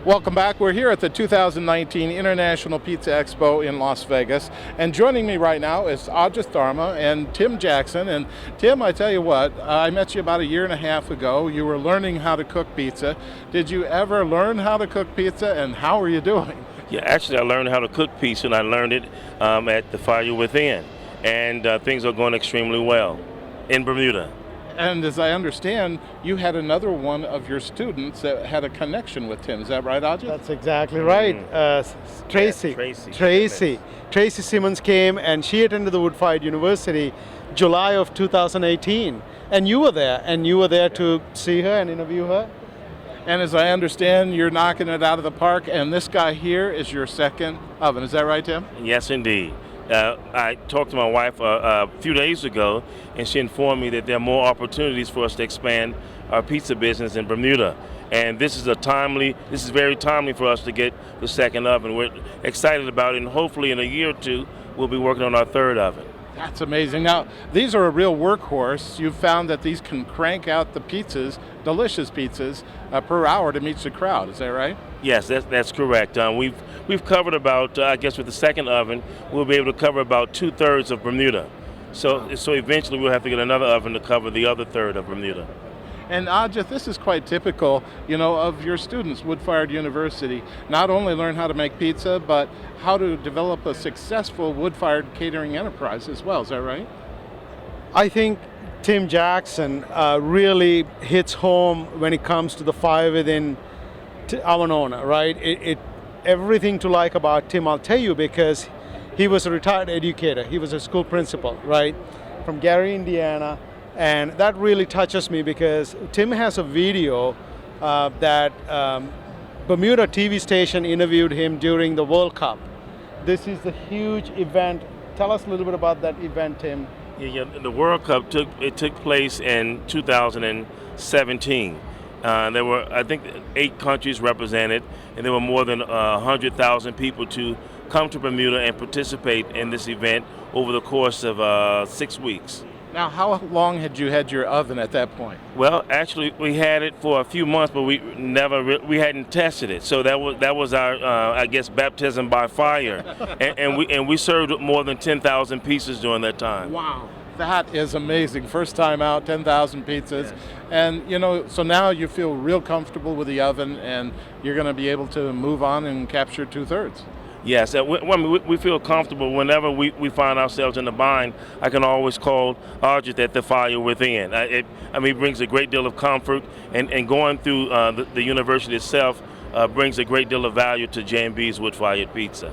Welcome back. We're here at the 2019 International Pizza Expo in Las Vegas. And joining me right now is Ajit Dharma and Tim Jackson. And Tim, I tell you what, I met you about a year and a half ago. You were learning how to cook pizza. Did you ever learn how to cook pizza, and how are you doing? Yeah, actually I learned how to cook pizza, and I learned it at the Fire Within. And things are going extremely well in Bermuda. And as I understand, you had another one of your students that had a connection with Tim. Is that right, Ajit? That's exactly right. Tracy. Yeah, Tracy Simmons came, and she attended the Wood-Fired University July of 2018. And you were there, to see her and interview her. And as I understand, you're knocking it out of the park, and this guy here is your second oven. Is that right, Tim? Yes, indeed. I talked to my wife a few days ago, and she informed me that there are more opportunities for us to expand our pizza business in Bermuda. And this is very timely for us to get the second oven. We're excited about it, and hopefully in a year or two, we'll be working on our third oven. That's amazing. Now, these are a real workhorse. You've found that these can crank out the pizzas, delicious pizzas, per hour to meet the crowd. Is that right? Yes, that's correct. We've covered about, I guess with the second oven, we'll be able to cover about 2/3 of Bermuda. So eventually we'll have to get another oven to cover the other third of Bermuda. And Ajit, this is quite typical, of your students, Wood-Fired University. Not only learn how to make pizza, but how to develop a successful wood-fired catering enterprise as well. Is that right? I think Tim Jackson really hits home when it comes to the Fire Within oven owner, right? Everything to like about Tim, I'll tell you, because he was a retired educator. He was a school principal, right, from Gary, Indiana. And that really touches me because Tim has a video that Bermuda TV station interviewed him during the World Cup. This is a huge event. Tell us a little bit about that event, Tim. Yeah, the World Cup took place in 2017. There were, I think, 8 countries represented, and there were more than 100,000 people to come to Bermuda and participate in this event over the course of 6 weeks. Now, how long had you had your oven at that point? Well, actually, we had it for a few months, but we hadn't tested it. So that was our, I guess, baptism by fire, and we served more than 10,000 pieces during that time. Wow, that is amazing! First time out, 10,000 pizzas, Yes. And so now you feel real comfortable with the oven, and you're going to be able to move on and capture 2/3. Yes, we feel comfortable whenever we find ourselves in a bind. I can always call Ajit at the Fire Within. It brings a great deal of comfort, and going through the university itself brings a great deal of value to J&B's Wood-Fired Pizza.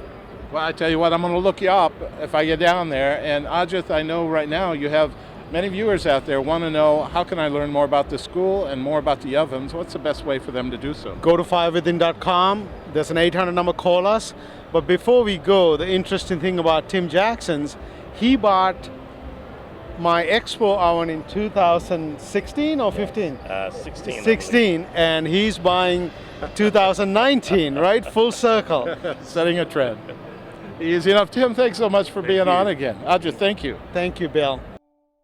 Well, I tell you what, I'm going to look you up if I get down there. And Ajit, I know right now you have many viewers out there want to know, how can I learn more about the school and more about the ovens? What's the best way for them to do so? Go to firewithin.com. There's an 800 number, call us. But before we go, the interesting thing about Tim Jackson's, he bought my Expo oven in 2016 or 15? 16. 16, and he's buying 2019, right? Full circle. Setting a trend. Easy enough. Tim, thanks so much for being on again. Ajit, thank you. Thank you, Bill.